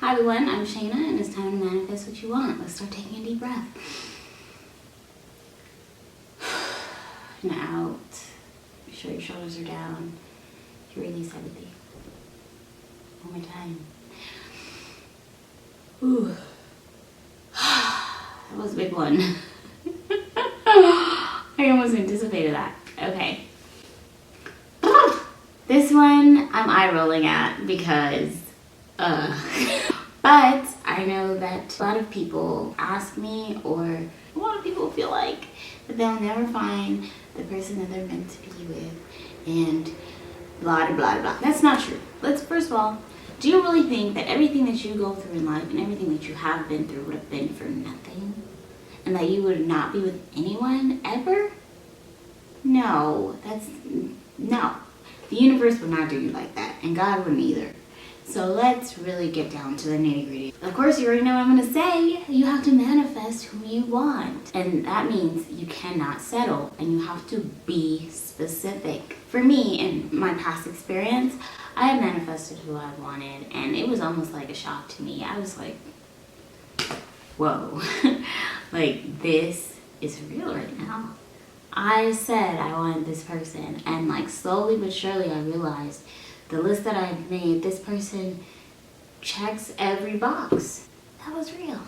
Hi everyone, I'm Shayna, and it's time to manifest what you want. Let's start taking a deep breath. And out. Make sure your shoulders are down. You release everything. One more time. Ooh. That was a big one. I almost anticipated that. Okay. This one I'm eye rolling at because but I know that a lot of people ask me, or a lot of people feel like that they'll never find the person that they're meant to be with, and blah blah blah. That's not true. Let's first of all, do you really think that everything that you go through in life and everything that you have been through would have been for nothing? And that you would not be with anyone ever? No, no. The universe would not do you like that, and God wouldn't either. So let's really get down to the nitty-gritty. Of course, you already know what I'm gonna say. You have to manifest who you want. And that means you cannot settle, and you have to be specific. For me, in my past experience, I had manifested who I wanted, and it was almost like a shock to me. I was like, whoa, like this is real right now. I said I wanted this person, and like slowly but surely I realized the list that I made, this person checks every box. That was real.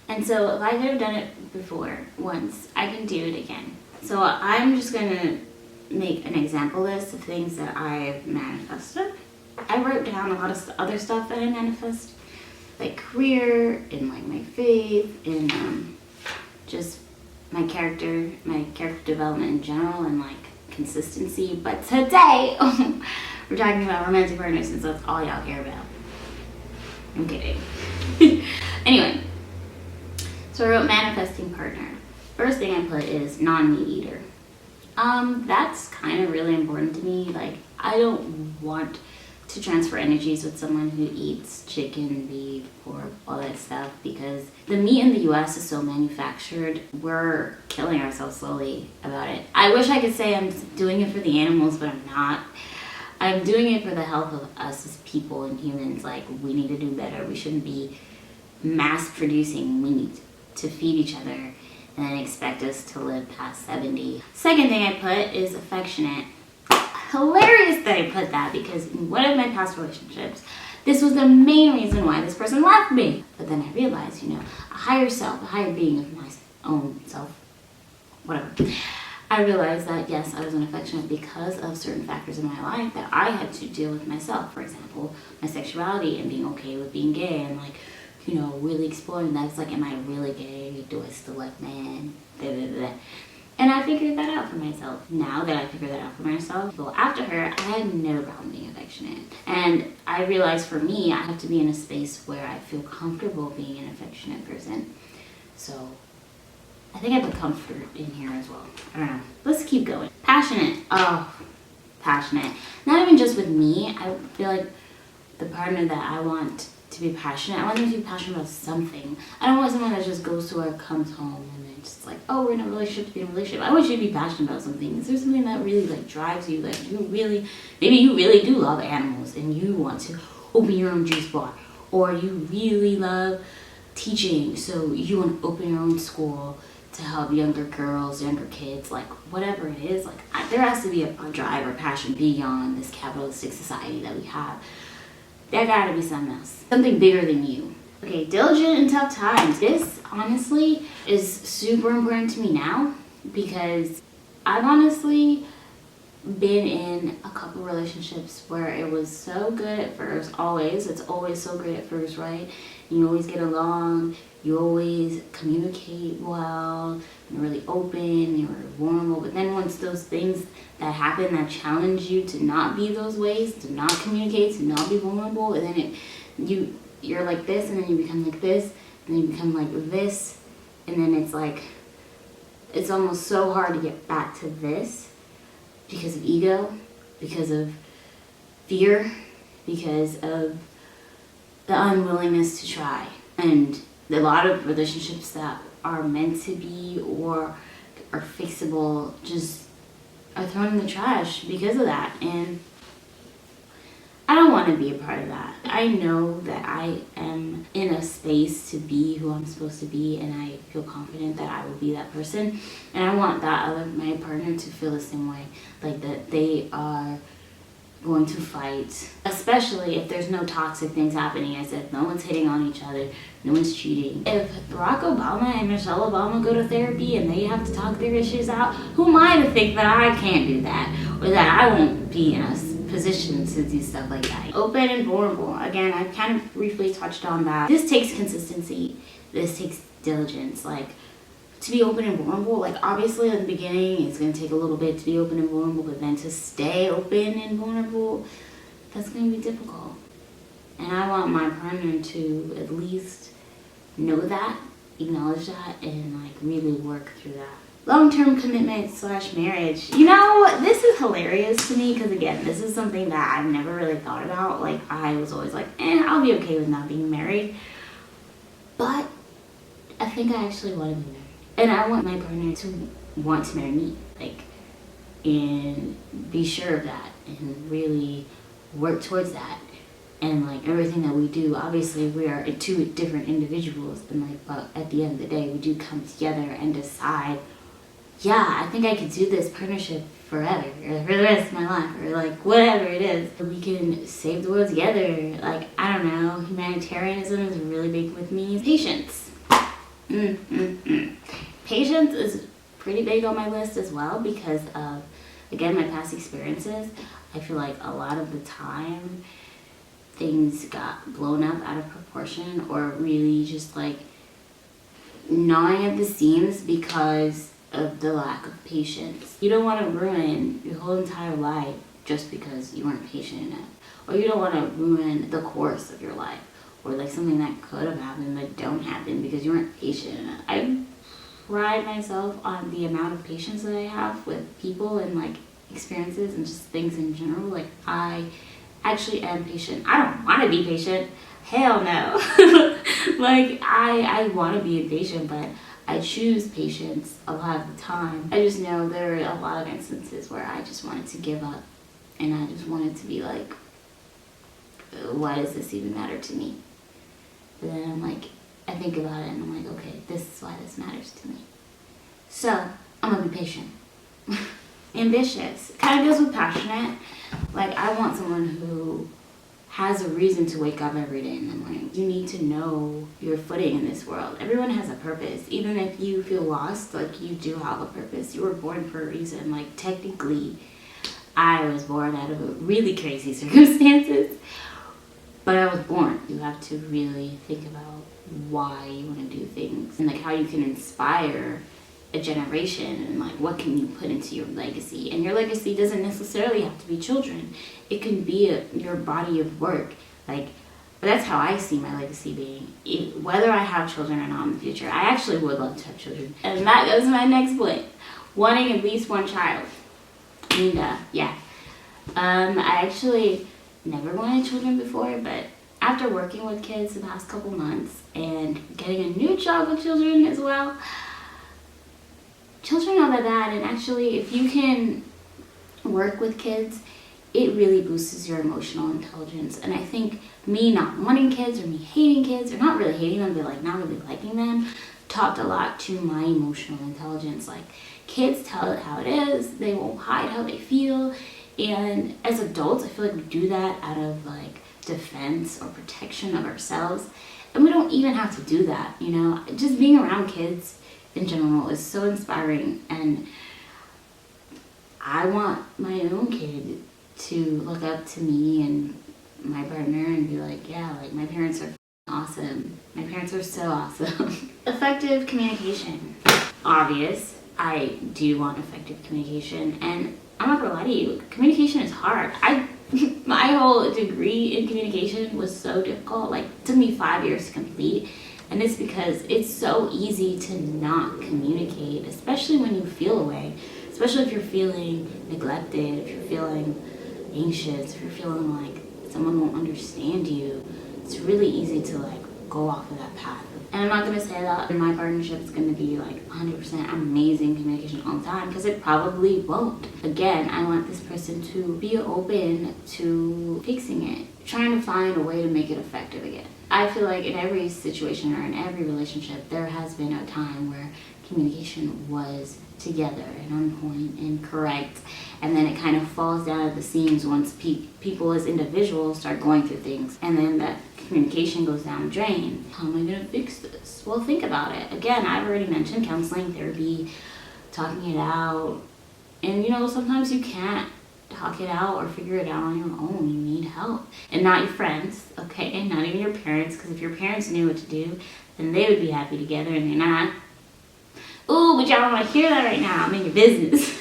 And so if I could have done it before, once, I can do it again. So I'm just gonna make an example list of things that I've manifested. I wrote down a lot of other stuff that I manifest, like career, and like my faith, and just my character development in general, and like consistency. But today, we're talking about romantic partners, since that's all y'all care about. I'm kidding. Anyway, so I wrote manifesting partner. First thing I put is non-meat eater. That's kind of really important to me. Like, I don't want to transfer energies with someone who eats chicken, beef, pork, all that stuff, because the meat in the US is so manufactured. We're killing ourselves slowly about it. I wish I could say I'm doing it for the animals, but I'm not. I'm doing it for the health of us as people and humans. Like, we need to do better. We shouldn't be mass producing meat to feed each other and then expect us to live past 70. Second thing I put is affectionate. Hilarious that I put that, because in one of my past relationships, this was the main reason why this person left me. But then I realized, a higher self, a higher being of my own self, whatever. I realized that yes, I was unaffectionate because of certain factors in my life that I had to deal with myself. For example, my sexuality and being okay with being gay, and like, really exploring that. It's like, am I really gay? Do I still like men? Blah, blah, blah. And I figured that out for myself. Now that I figured that out for myself, well, after her, I had no problem being affectionate. And I realized for me, I have to be in a space where I feel comfortable being an affectionate person. So I think I put comfort in here as well. I don't know. Let's keep going. Passionate. Oh, passionate. Not even just with me. I feel like the partner that I want to be passionate, I want them to be passionate about something. I don't want someone that just goes to work, comes home, and then just like, oh, we're in a relationship to be in a relationship. I want you to be passionate about something. Is there something that really like drives you? Like, maybe you really do love animals and you want to open your own juice bar, or you really love teaching, so you want to open your own school to help younger girls, younger kids, like whatever it is. Like, there has to be a drive or passion beyond this capitalistic society that we have. There gotta be something else, something bigger than you. Okay, diligent in tough times. This honestly is super important to me now, because I've honestly been in a couple relationships where it was so good at first. It's always so great at first, right? You always get along, you always communicate well, you're really open, you're vulnerable. But then once those things that happen that challenge you to not be those ways, to not communicate, to not be vulnerable, and then you're like this, and then you become like this, and then you become like this, and then it's like, it's almost so hard to get back to this because of ego, because of fear, because of the unwillingness to try. And a lot of relationships that are meant to be or are fixable just are thrown in the trash because of that. And I don't want to be a part of that. I know that I am in a space to be who I'm supposed to be, and I feel confident that I will be that person. And I want my partner to feel the same way, like that they are going to fight, especially if there's no toxic things happening. I said no one's hitting on each other, no one's cheating. If Barack Obama and Michelle Obama go to therapy and they have to talk their issues out, who am I to think that I can't do that, or that I won't be in a position to do stuff like that? Open and vulnerable. Again, I kind of briefly touched on that. This takes consistency. This takes diligence. Like, to be open and vulnerable, like obviously at the beginning it's going to take a little bit to be open and vulnerable, but then to stay open and vulnerable, that's going to be difficult. And I want my partner to at least know that, acknowledge that, and like really work through that. Long-term commitment / marriage. You know, this is hilarious to me because, again, this is something that I've never really thought about. Like, I was always like, I'll be okay with not being married. But I think I actually want to be married. And I want my partner to want to marry me, like, and be sure of that and really work towards that. And like everything that we do, obviously we are two different individuals, and like, but at the end of the day, we do come together and decide, yeah, I think I could do this partnership forever, or for the rest of my life, or like whatever it is. We can save the world together. Like, I don't know, humanitarianism is really big with me. Patience. Patience is pretty big on my list as well because of, again, my past experiences. I feel like a lot of the time things got blown up out of proportion, or really just like gnawing at the seams because of the lack of patience. You don't want to ruin your whole entire life just because you weren't patient enough, or you don't want to ruin the course of your life, or like something that could have happened but don't happen because you weren't patient enough. I pride myself on the amount of patience that I have with people and like experiences and just things in general. Like, I actually am patient. I don't want to be patient. Hell no. Like, I want to be impatient, but I choose patience a lot of the time. I just know there are a lot of instances where I just wanted to give up, and I just wanted to be like, why does this even matter to me? But then I'm like, I think about it and I'm like, okay, this is why this matters to me. So I'm gonna be patient. Ambitious. Kind of goes with passionate. Like, I want someone who has a reason to wake up every day in the morning. You need to know your footing in this world. Everyone has a purpose. Even if you feel lost, like, you do have a purpose. You were born for a reason. Like, technically, I was born out of really crazy circumstances, but I was born. You have to really think about why you want to do things and like how you can inspire a generation, and like what can you put into your legacy. And your legacy doesn't necessarily have to be children. It can be your body of work. Like, but that's how I see my legacy being. Whether I have children or not in the future, I actually would love to have children. And that goes to my next point. Wanting at least one child. And yeah. I actually never wanted children before, but after working with kids the past couple months and getting a new job with children as well, children are that. And actually, if you can work with kids, it really boosts your emotional intelligence. And I think me not wanting kids, or me hating kids, or not really hating them, but like not really liking them, taught a lot to my emotional intelligence. Like, kids tell it how it is. They won't hide how they feel. And as adults, I feel like we do that out of like defense or protection of ourselves. And we don't even have to do that, you know? Just being around kids in general is so inspiring. And I want my own kid to look up to me and my partner and be like, yeah, like, my parents are awesome. My parents are so awesome. Effective communication. Obvious. I do want effective communication. And I'm not gonna lie to you, communication is hard. My whole degree in communication was so difficult. Like, it took me 5 years to complete. And it's because it's so easy to not communicate, especially when you feel away. Especially if you're feeling neglected, if you're feeling anxious, if you're feeling like someone won't understand you. It's really easy to like go off of that path. And I'm not going to say that my partnership is going to be like 100% amazing communication all the time, because it probably won't. Again, I want this person to be open to fixing it, trying to find a way to make it effective again. I feel like in every situation or in every relationship, there has been a time where communication was together and on point and correct, and then it kind of falls down at the seams once people as individuals start going through things, and then that communication goes down the drain. How am I going to fix this? Well, think about it. Again, I've already mentioned counseling, therapy, talking it out, and sometimes you can't talk it out or figure it out on your own. You need help, and not your friends, okay, and not even your parents, because if your parents knew what to do, then they would be happy together, and they're not. Ooh, but y'all don't want to hear that right now. I'm in your business.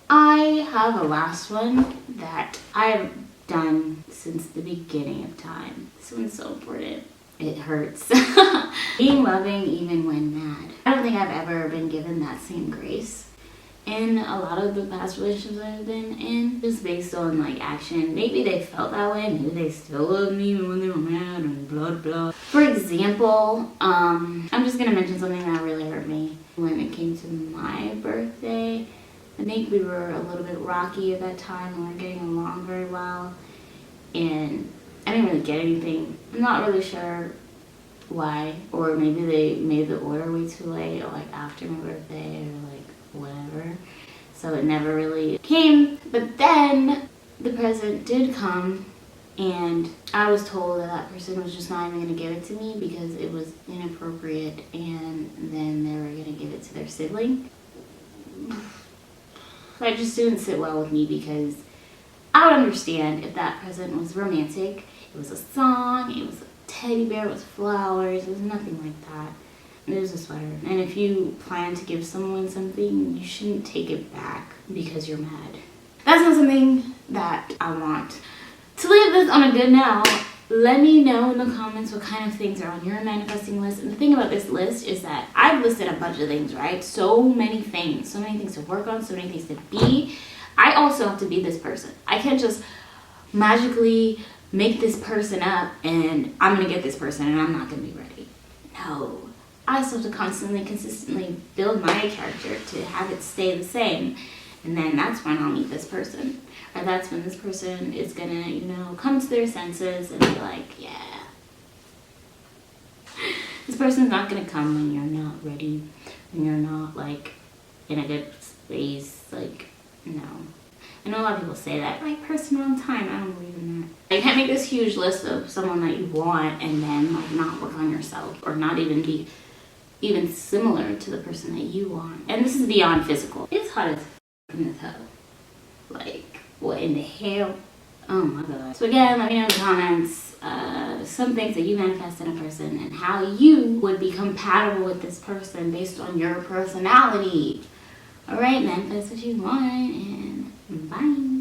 I have a last one that I have done since the beginning of time. This one's so important. It hurts. Being loving even when mad. I don't think I've ever been given that same grace in a lot of the past relationships I've been in, just based on like action. Maybe they felt that way, maybe they still love me even when they were mad and blah blah. For example, I'm just gonna mention something that really hurt me when it came to my birthday. I think we were a little bit rocky at that time. We weren't getting along very well, and I didn't really get anything. I'm not really sure why, or maybe they made the order way too late, or like after my birthday, or like whatever. So it never really came. But then the present did come, and I was told that that person was just not even going to give it to me because it was inappropriate, and then they were going to give it to their sibling. That just didn't sit well with me, because I would understand if that present was romantic. It was a song, it was a teddy bear, it was flowers, it was nothing like that. It was a sweater. And if you plan to give someone something, you shouldn't take it back because you're mad. That's not something that I want. To leave this on a good note, let me know in the comments what kind of things are on your manifesting list. And the thing about this list is that I've listed a bunch of things, right? So many things to work on, so many things to be. I also have to be this person. I can't just magically make this person up and I'm gonna get this person and I'm not gonna be ready. No. I still have to constantly, consistently build my character to have it stay the same. And then that's when I'll meet this person. Or that's when this person is gonna, come to their senses and be like, yeah. This person's not gonna come when you're not ready, when you're not like in a good space, like, no. I know a lot of people say that, like, person on time. I don't believe in that. You can't make this huge list of someone that you want and then like not work on yourself, or not even be even similar to the person that you want. And this is beyond physical. It's hot as in this hell. Like, what in the hell? Oh my god. So again, let me know in the comments some things that you manifest in a person and how you would be compatible with this person based on your personality. Alright, manifest what you want, and bye.